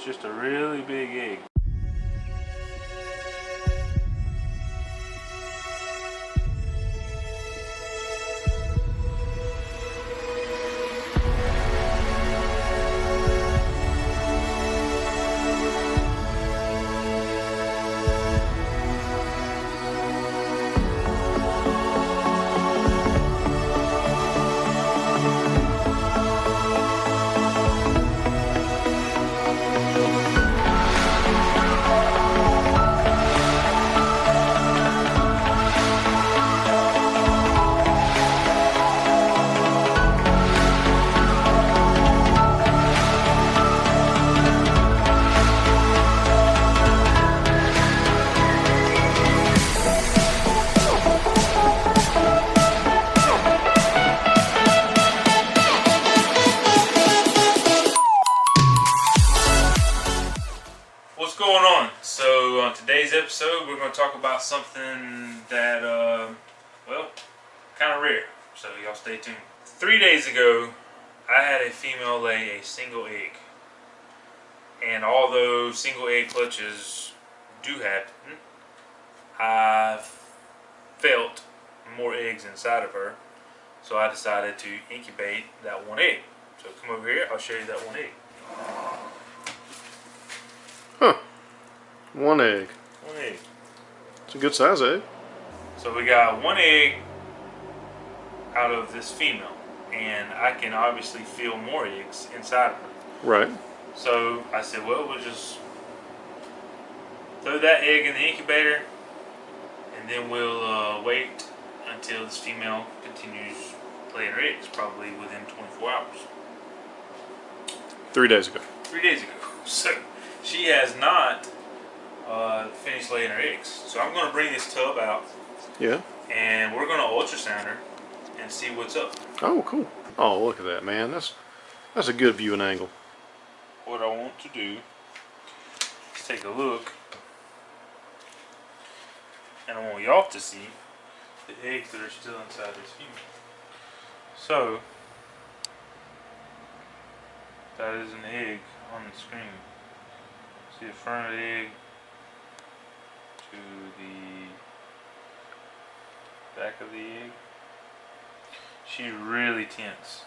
just a really big egg. What's going on? So on today's episode we're going to talk about something that, well, kind of rare. So y'all stay tuned. 3 days ago I had a female lay a single egg. And although single egg clutches do happen, I felt more eggs inside of her. So I decided to incubate that one egg. So come over here, I'll show you that one egg. Huh. One egg. One egg. It's a good size egg. So we got one egg out of this female, and I can obviously feel more eggs inside of her. Right. So I said, well, we'll just throw that egg in the incubator, and then we'll wait until this female continues laying her eggs, probably within 24 hours. 3 days ago. 3 days ago. So she has not finished laying her eggs. So I'm going to bring this tub out. Yeah. And we're going to ultrasound her and see what's up. Oh, cool. Oh, look at that, man. That's a good viewing angle. What I want to do is take a look, and I want y'all to see the eggs that are still inside this female. So that is an egg on the screen. See the front of the egg to the back of the egg. She's really tense.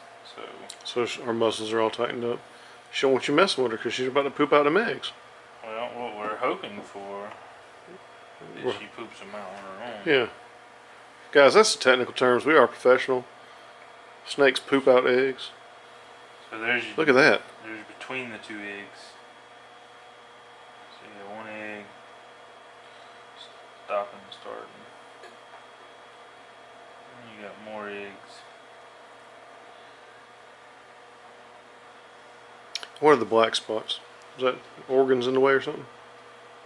So her muscles are all tightened up. She don't want you messing with her because she's about to poop out them eggs. Well, what we're hoping for is she poops them out on her own. Yeah. Guys, that's the technical terms. We are professional. Snakes poop out eggs. So there's Look at that. There's between the two eggs. So you got one egg stopping and starting. And you got more eggs. What are the black spots? Is that organs in the way or something?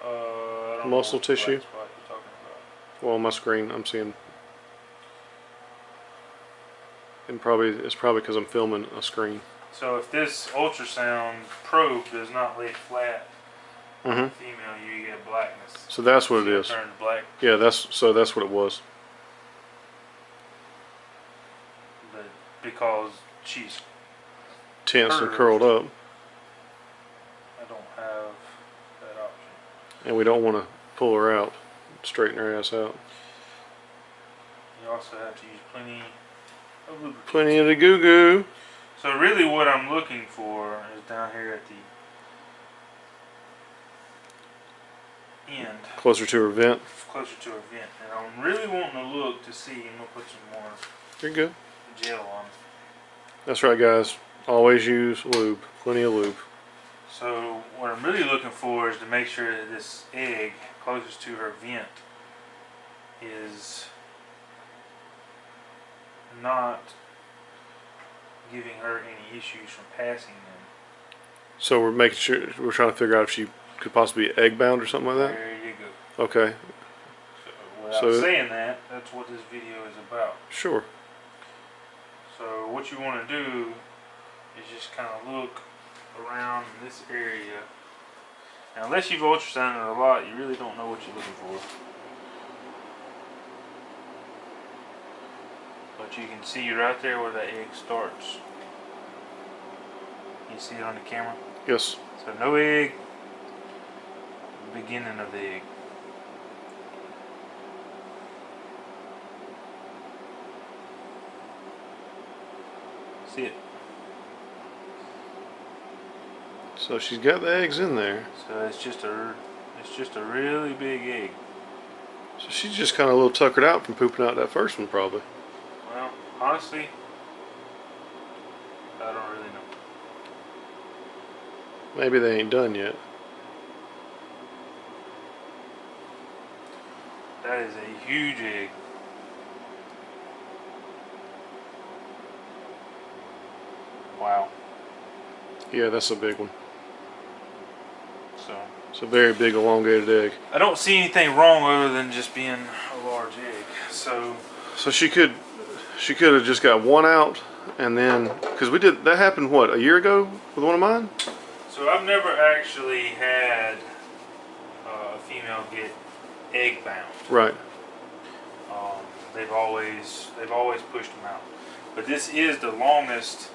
I don't Muscle know what tissue? black spot you're talking about. Well, on my screen, I'm seeing. And it's probably because I'm filming a screen. So if this ultrasound probe does not lay flat on the female, you get blackness. So that's what it is. Turn black. Yeah, that's what it was. But because she's Tense and curled up. I don't have that option. And we don't want to pull her out, straighten her ass out. You also have to use plenty of lubricant. Plenty of the goo-goo. So really what I'm looking for is down here at the end. Closer to her vent. Closer to her vent. And I'm really wanting to look to see, and we'll put some more You're good. gel on. That's right, guys. Always use lube. Plenty of lube. So what I'm really looking for is to make sure that this egg closest to her vent is not giving her any issues from passing them. So we're making sure, we're trying to figure out if she could possibly be egg bound or something like that? There you go. Okay. So without saying that, that's what this video is about. Sure. So what you want to do is just kind of look around in this area. Now, unless you've ultrasounded it a lot, you really don't know what you're looking for. But you can see right there where that egg starts. You see it on the camera? Yes. So no egg the beginning of the egg. See it? So she's got the eggs in there. So it's just a really big egg. So she's just kind of a little tuckered out from pooping out that first one, probably. Well, honestly, I don't really know. Maybe they ain't done yet. That is a huge egg. Wow. Yeah, that's a big one. So It's a very big elongated egg. I don't see anything wrong other than just being a large egg. So she could have just got one out, and then because that happened what, a year ago with one of mine. So I've never actually had a female get egg bound. Right. They've always pushed them out. But this is the longest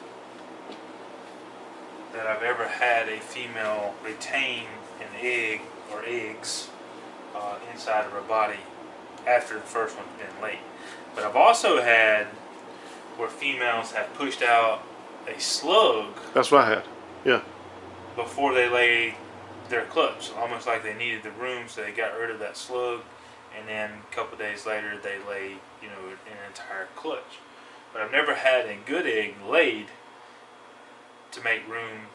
that I've ever had a female retain an egg or eggs inside of her body after the first one's been laid. But I've also had where females have pushed out a slug. That's what I had. Yeah. Before they laid their clutch, almost like they needed the room, so they got rid of that slug, and then a couple of days later they laid, an entire clutch. But I've never had a good egg laid to make room,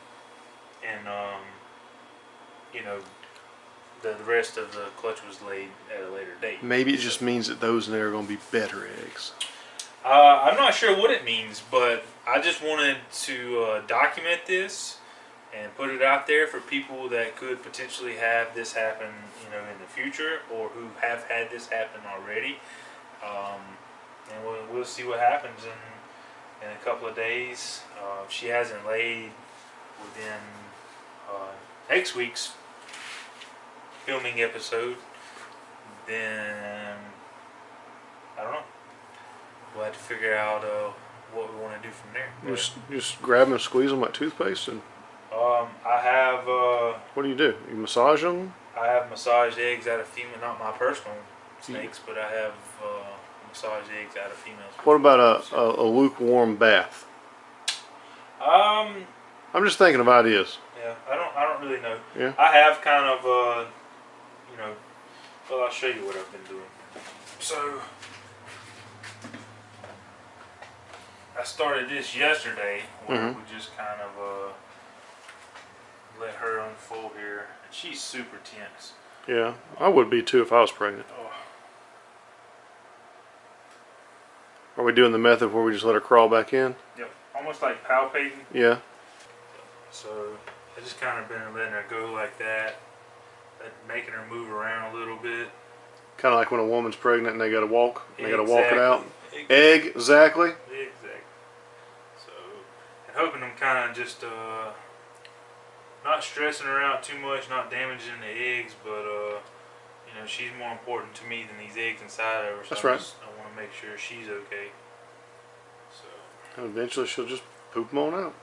and the rest of the clutch was laid at a later date. Maybe it just means that those in there are going to be better eggs. I'm not sure what it means, but I just wanted to document this and put it out there for people that could potentially have this happen, in the future, or who have had this happen already. And we'll see what happens in a couple of days. If she hasn't laid within next week's filming episode, then I don't know. We'll have to figure out what we want to do from there. Just grab them and squeeze them like toothpaste, and I have. what do? You massage them? I have massaged eggs out of female, not my personal snakes, but I have massaged eggs out of females. What about a lukewarm bath? I'm just thinking of ideas. Yeah, I don't really know. Yeah. I have kind of well, I'll show you what I've been doing. So I started this yesterday, where we just kind of let her unfold here, and she's super tense. Yeah, I would be too if I was pregnant. Oh. Are we doing the method where we just let her crawl back in? Yep, almost like palpating. Yeah. So I just kind of been letting her go like that, making her move around a little bit. Kind of like when a woman's pregnant and they got to walk. And they got to walk it out. Exactly. Exactly. Exactly. So, and hoping I'm kind of just not stressing her out too much, not damaging the eggs, but she's more important to me than these eggs inside of her. So That's right. I want to make sure she's okay. So. And eventually she'll just poop them on out.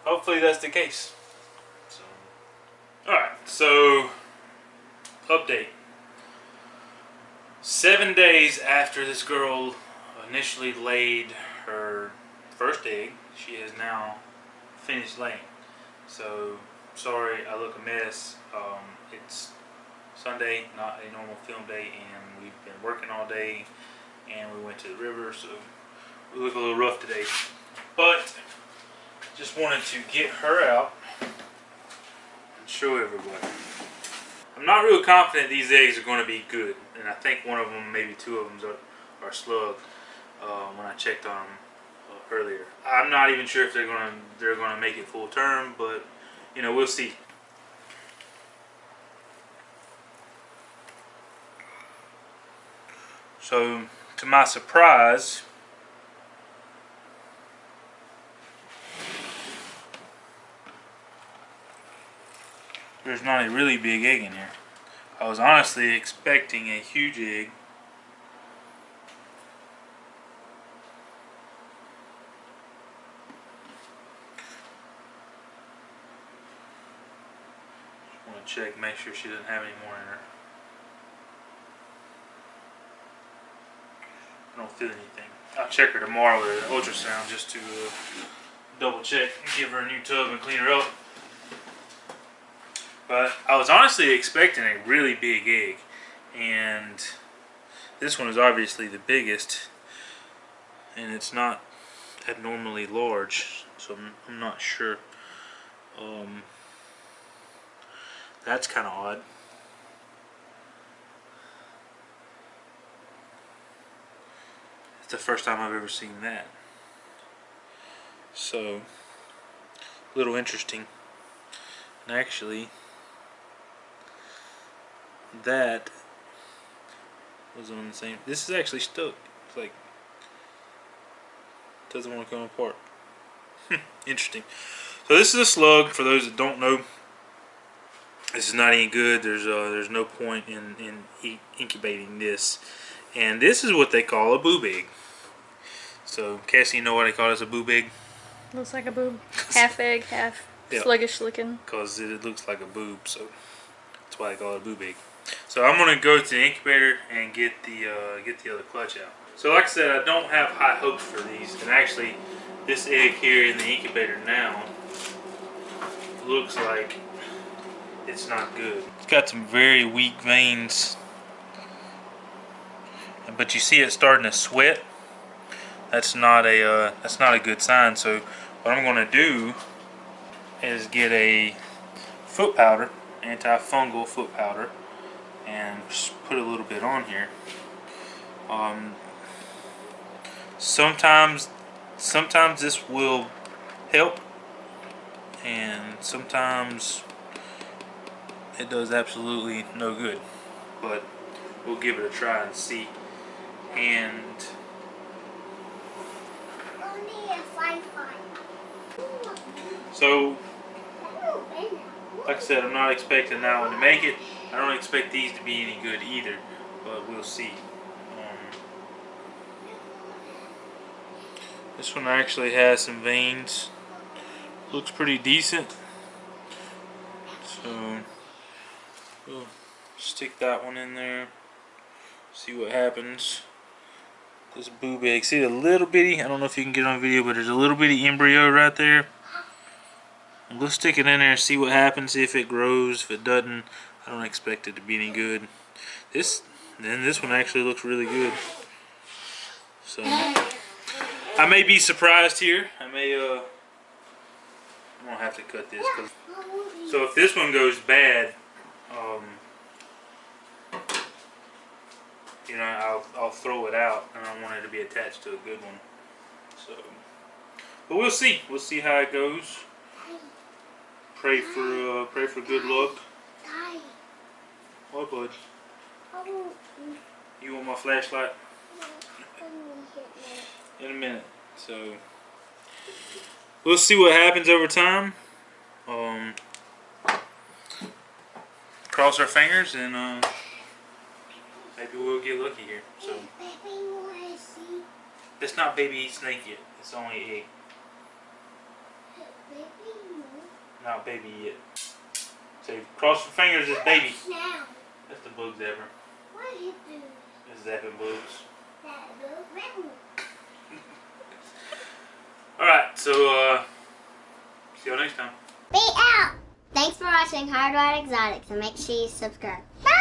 Hopefully that's the case. So, alright, so update. 7 days after this girl initially laid her first egg, she has now finished laying. So, sorry I look a mess. It's Sunday, not a normal film day, and we've been working all day, and we went to the river, so we look a little rough today. But just wanted to get her out and show everybody. I'm not real confident these eggs are going to be good, and I think one of them, maybe two of them, are slug. When I checked on them earlier, I'm not even sure if they're going to make it full term, but we'll see. So, to my surprise, there's not a really big egg in here. I was honestly expecting a huge egg. I want to check, make sure she doesn't have any more in her. I don't feel anything. I'll check her tomorrow with an ultrasound just to double check and give her a new tub and clean her up. But I was honestly expecting a really big egg, and this one is obviously the biggest, and it's not abnormally large, so I'm not sure. That's kind of odd. It's the first time I've ever seen that. So, a little interesting. And actually, that was on the same. This is actually stuck. It's like, doesn't want to come apart. Interesting. So this is a slug. For those that don't know, this is not any good. There's no point in incubating this. And this is what they call a boob egg. So Cassie, you know why they call this a boob egg? Looks like a boob. Half egg, half sluggish looking. Because it looks like a boob, so that's why they call it a boob egg. So I'm gonna go to the incubator and get the other clutch out. So like I said, I don't have high hopes for these, and actually, this egg here in the incubator now looks like it's not good. It's got some very weak veins, but you see it starting to sweat. That's not a good sign. So what I'm going to do is get a foot powder, antifungal foot powder, and just put a little bit on here. Sometimes this will help, and sometimes it does absolutely no good. But we'll give it a try and see. And so, like I said, I'm not expecting that one to make it. I don't expect these to be any good either, but we'll see. This one actually has some veins. Looks pretty decent. So we'll stick that one in there. See what happens. This boob egg. See the little bitty, I don't know if you can get on video, but there's a little bitty embryo right there. We'll stick it in there and see what happens, see if it grows. If it doesn't, I don't expect it to be any good. This one actually looks really good. So I may be surprised here. I'm gonna have to cut this. So if this one goes bad, you know, I'll throw it out. I don't want it to be attached to a good one. So, but we'll see. We'll see how it goes. Pray for good luck. What, bud? You want my flashlight? In a minute. So we'll see what happens over time. Cross our fingers and maybe we'll get lucky here. So it's not baby snake yet. It's only egg. Not baby yet. So cross your fingers, it's baby. That's the bugs ever. It's zapping bugs. Alright, so see y'all next time. Be out! Thanks for watching Hardwired Exotics and make sure you subscribe. Bye!